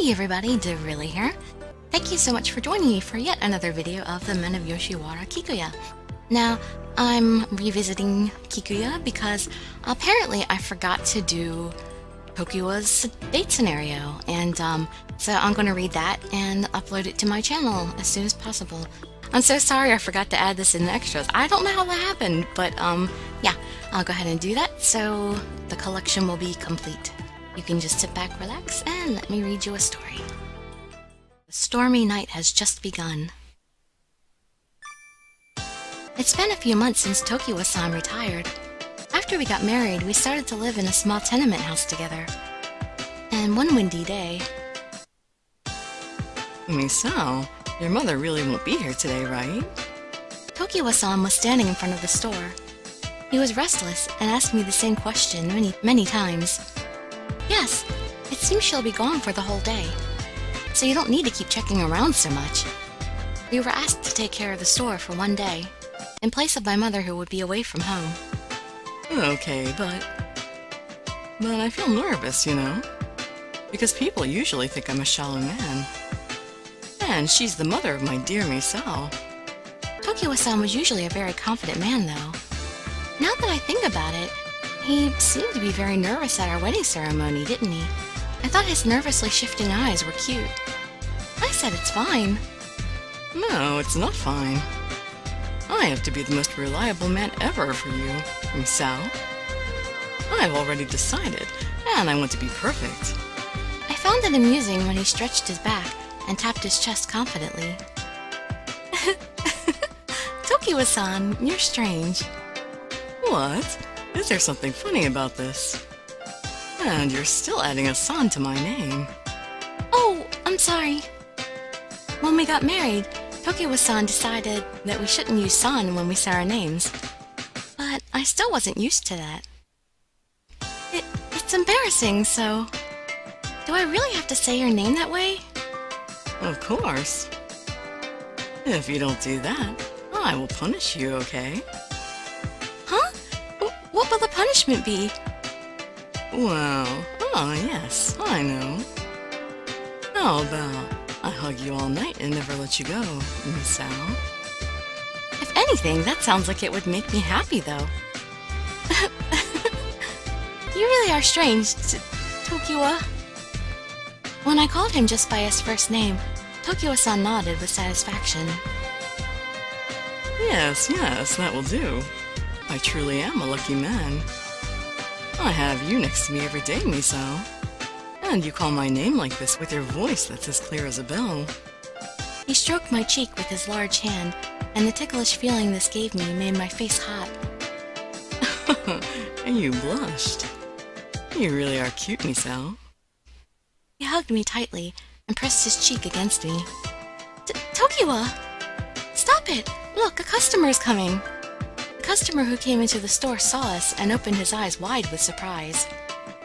Hey everybody, Dirili here. Thank you so much for joining me for yet another video of the Men of Yoshiwara Kikuya. Now, I'm revisiting Kikuya because apparently I forgot to do Tokiwa's Date Scenario, and so I'm going to read that and upload it to my channel as soon as possible. I'm so sorry I forgot to add this in the extras. I don't know how that happened, but yeah, I'll go ahead and do that so the collection will be complete. You can just sit back, relax, and let me read you a story. The stormy night has just begun. It's been a few months since Tokiwa-san retired. After we got married, we started to live in a small tenement house together. And one windy day... Misao, your mother really won't be here today, right? Tokiwa-san was standing in front of the store. He was restless and asked me the same question many times. Yes, it seems she'll be gone for the whole day, so you don't need to keep checking around so much. We were asked to take care of the store for one day, in place of my mother who would be away from home. Okay, but I feel nervous, you know? Because people usually think I'm a shallow man. And she's the mother of my dear Misao. Tokiwa-san was usually a very confident man, though. Now that I think about it, he seemed to be very nervous at our wedding ceremony, didn't he? I thought his nervously shifting eyes were cute. I said it's fine. No, it's not fine. I have to be the most reliable man ever for you, Misao. I've already decided, and I want to be perfect. I found it amusing when he stretched his back and tapped his chest confidently. Tokiwa-san, you're strange. What? Is there something funny about this? And you're still adding a san to my name. Oh, I'm sorry. When we got married, Tokiwa-san decided that we shouldn't use san when we say our names. But I still wasn't used to that. It's embarrassing, so... Do I really have to say your name that way? Of course. If you don't do that, I will punish you, okay? Huh? What will the punishment be? Well, yes, I know. How about I hug you all night and never let you go, Misao? If anything, that sounds like it would make me happy, though. You really are strange, Tokiwa. When I called him just by his first name, Tokiwa-san nodded with satisfaction. Yes, that will do. I truly am a lucky man. I have you next to me every day, Misao. And you call my name like this with your voice that's as clear as a bell. He stroked my cheek with his large hand, and the ticklish feeling this gave me made my face hot. And you blushed. You really are cute, Misao. He hugged me tightly and pressed his cheek against me. Tokiwa! Stop it! Look, a customer is coming! The customer who came into the store saw us and opened his eyes wide with surprise.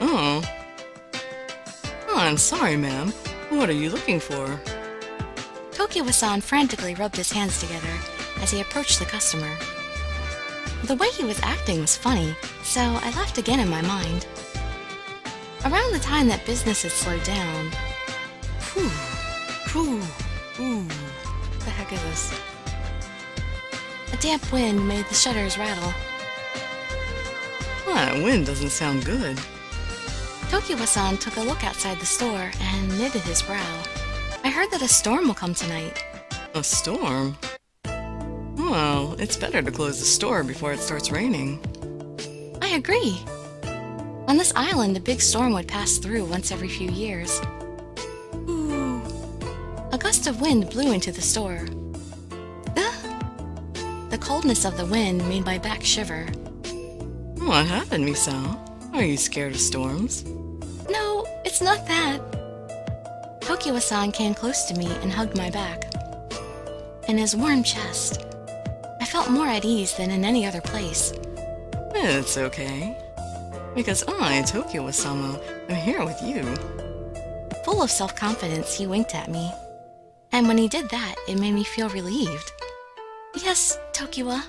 Oh, I'm sorry, ma'am. What are you looking for? Tokiwa-san frantically rubbed his hands together as he approached the customer. The way he was acting was funny, so I laughed again in my mind. Around the time that business had slowed down... The heck is this? A damp wind made the shutters rattle. That wind doesn't sound good. Tokiwa-san took a look outside the store and knitted his brow. I heard that a storm will come tonight. A storm? Well, it's better to close the store before it starts raining. I agree. On this island, a big storm would pass through once every few years. Ooh. A gust of wind blew into the store. The coldness of the wind made my back shiver. What happened, Misao? Are you scared of storms? No, it's not that. Tokiwa-san came close to me and hugged my back. In his warm chest, I felt more at ease than in any other place. It's okay. Because I, Tokiwa-sama, am here with you. Full of self-confidence, he winked at me. And when he did that, it made me feel relieved. Yes, Tokiwa.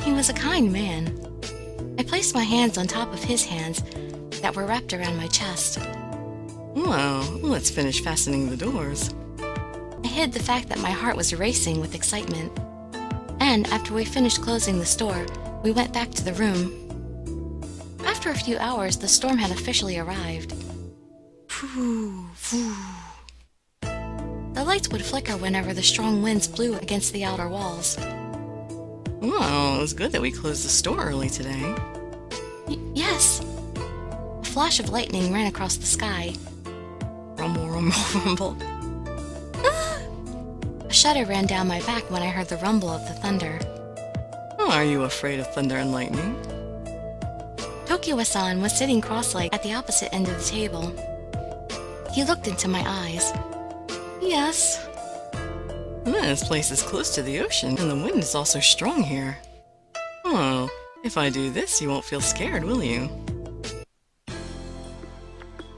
He was a kind man. I placed my hands on top of his hands that were wrapped around my chest. Well, let's finish fastening the doors. I hid the fact that my heart was racing with excitement. And after we finished closing the store, we went back to the room. After a few hours, the storm had officially arrived. Phoo, phoo. The lights would flicker whenever the strong winds blew against the outer walls. Well, it was good that we closed the store early today. Yes. A flash of lightning ran across the sky. Rumble, rumble, rumble. A shudder ran down my back when I heard the rumble of the thunder. Are you afraid of thunder and lightning? Tokiwa-san was sitting cross-legged at the opposite end of the table. He looked into my eyes. Yes. This place is close to the ocean, and the wind is also strong here. Oh, if I do this, you won't feel scared, will you?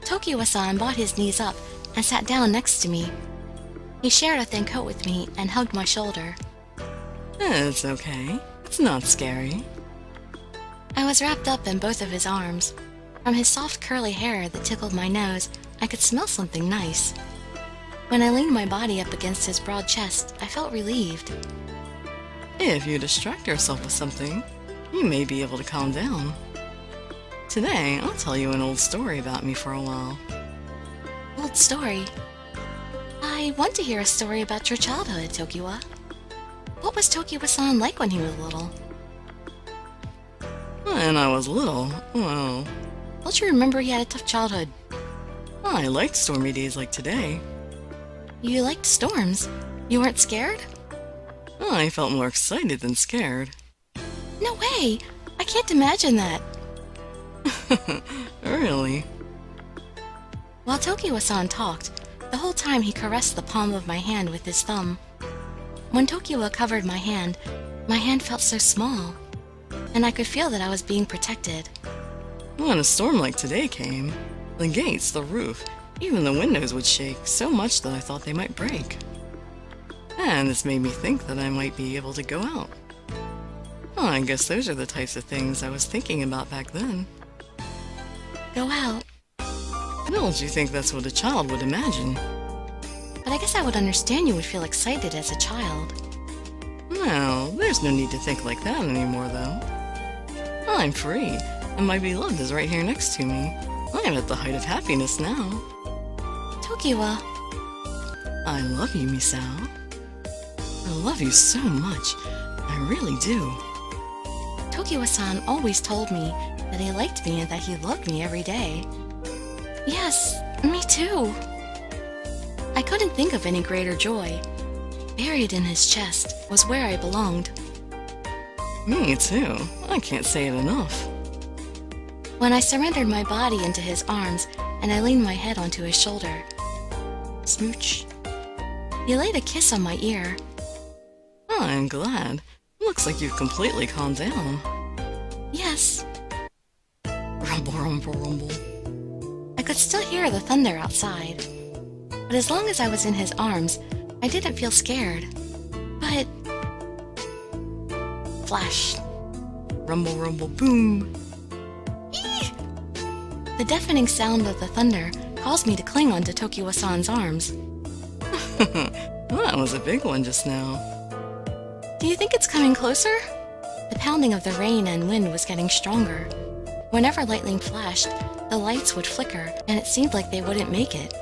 Tokiwa-san brought his knees up and sat down next to me. He shared a thin coat with me and hugged my shoulder. It's okay. It's not scary. I was wrapped up in both of his arms. From his soft curly hair that tickled my nose, I could smell something nice. When I leaned my body up against his broad chest, I felt relieved. If you distract yourself with something, you may be able to calm down. Today, I'll tell you an old story about me for a while. Old story? I want to hear a story about your childhood, Tokiwa. What was Tokiwa-san like when he was little? When I was little, well, Don't you remember he had a tough childhood? I liked stormy days like today. You liked storms. You weren't scared? I felt more excited than scared. No way! I can't imagine that. Really? While Tokiwa-san talked, the whole time he caressed the palm of my hand with his thumb. When Tokiwa covered my hand felt so small, and I could feel that I was being protected. When a storm like today came, the gates, the roof, even the windows would shake so much that I thought they might break. And this made me think that I might be able to go out. Well, I guess those are the types of things I was thinking about back then. Go out. Don't you think that's what a child would imagine? But I guess I would understand you would feel excited as a child. Well, there's no need to think like that anymore, though. I'm free, and my beloved is right here next to me. I'm at the height of happiness now. Tokiwa, I love you, Misao. I love you so much. I really do. Tokiwa-san always told me that he liked me and that he loved me every day. Yes, me too. I couldn't think of any greater joy. Buried in his chest was where I belonged. Me too. I can't say it enough. When I surrendered my body into his arms and I leaned my head onto his shoulder. Smooch. He laid a kiss on my ear. I'm glad. Looks like you've completely calmed down. Yes. Rumble, rumble, rumble. I could still hear the thunder outside. But as long as I was in his arms, I didn't feel scared. But... Flash. Rumble, rumble, boom. Eee! The deafening sound of the thunder caused me to cling onto Tokiwa-san's arms. That was a big one just now. Do you think it's coming closer? The pounding of the rain and wind was getting stronger. Whenever lightning flashed, the lights would flicker, and it seemed like they wouldn't make it.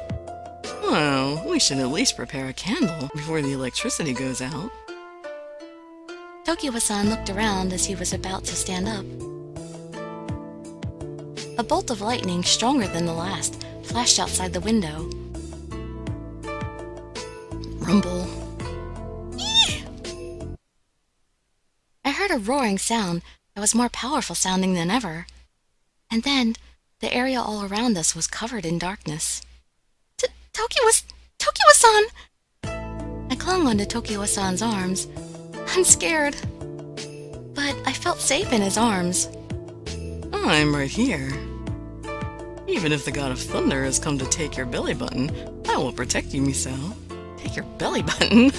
Well, we should at least prepare a candle before the electricity goes out. Tokiwa-san looked around as he was about to stand up. A bolt of lightning, stronger than the last, flashed outside the window. Rumble. Eee! I heard a roaring sound that was more powerful sounding than ever. And then, the area all around us was covered in darkness. Tokiwa-san! I clung onto Tokiwa-san's arms. I'm scared. But I felt safe in his arms. I'm right here. Even if the god of thunder has come to take your belly button, I will protect you, Misao. Take your belly button?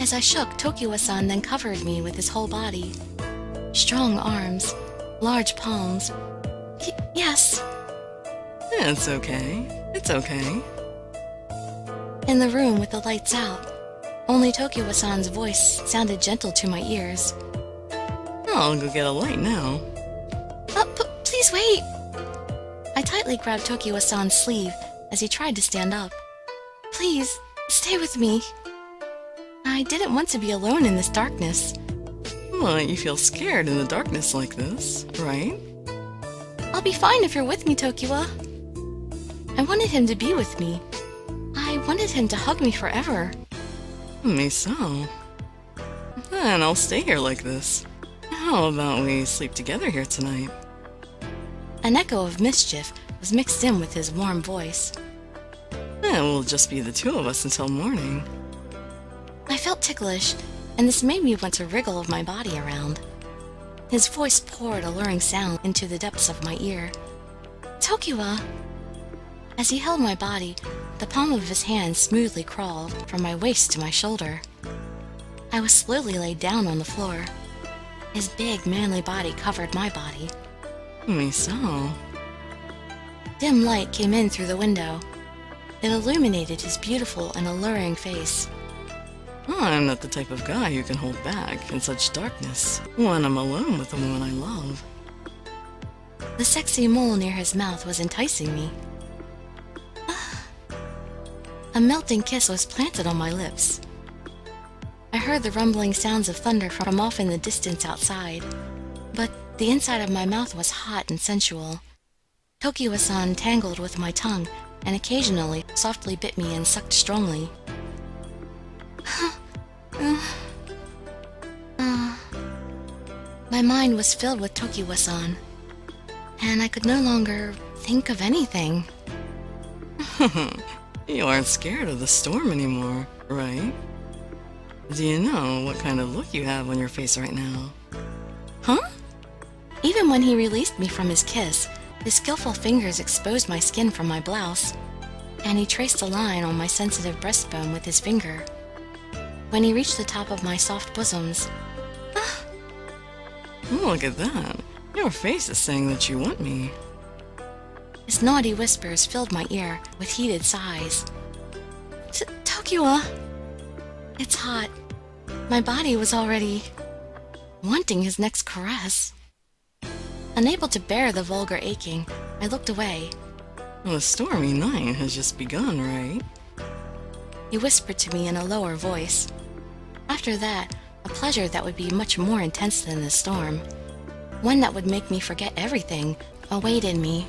As I shook, Tokiwa-san then covered me with his whole body. Strong arms, large palms. Yes. It's okay. It's okay. In the room with the lights out, only Tokiwa-san's voice sounded gentle to my ears. I'll go get a light now. Please wait! I tightly grabbed Tokiwa-san's sleeve as he tried to stand up. Please, stay with me. I didn't want to be alone in this darkness. What, you feel scared in the darkness like this, right? I'll be fine if you're with me, Tokiwa. I wanted him to be with me. I wanted him to hug me forever. Me so. Then I'll stay here like this. How about we sleep together here tonight? An echo of mischief was mixed in with his warm voice. It will just be the two of us until morning. I felt ticklish, and this made me want to wriggle my body around. His voice poured alluring sound into the depths of my ear. Tokiwa! As he held my body, the palm of his hand smoothly crawled from my waist to my shoulder. I was slowly laid down on the floor. His big, manly body covered my body. Me so. Dim light came in through the window. It illuminated his beautiful and alluring face. I'm not the type of guy who can hold back in such darkness when I'm alone with the woman I love. The sexy mole near his mouth was enticing me. A melting kiss was planted on my lips. I heard the rumbling sounds of thunder from off in the distance outside, but the inside of my mouth was hot and sensual. Tokiwa-san tangled with my tongue and occasionally softly bit me and sucked strongly. My mind was filled with Tokiwa-san, and I could no longer think of anything. You aren't scared of the storm anymore, right? Do you know what kind of look you have on your face right now? Huh? Even when he released me from his kiss, his skillful fingers exposed my skin from my blouse, and he traced a line on my sensitive breastbone with his finger. When he reached the top of my soft bosoms, Look at that. Your face is saying that you want me. his naughty whispers filled my ear with heated sighs. Tokiwa! It's hot. My body was already wanting his next caress. Unable to bear the vulgar aching, I looked away. The stormy night has just begun, right? He whispered to me in a lower voice. After that, a pleasure that would be much more intense than the storm, one that would make me forget everything, awaited me.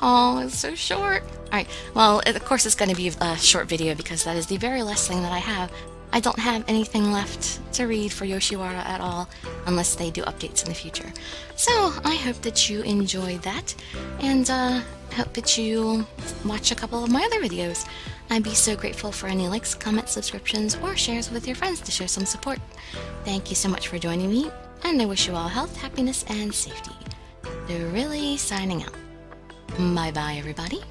Oh, it's so short. Alright, well, of course it's going to be a short video because that is the very last thing that I have. I don't have anything left to read for Yoshiwara at all, unless they do updates in the future. So, I hope that you enjoyed that, and hope that you watch a couple of my other videos. I'd be so grateful for any likes, comments, subscriptions, or shares with your friends to show some support. Thank you so much for joining me, and I wish you all health, happiness, and safety. Dirili signing out. Bye-bye, everybody.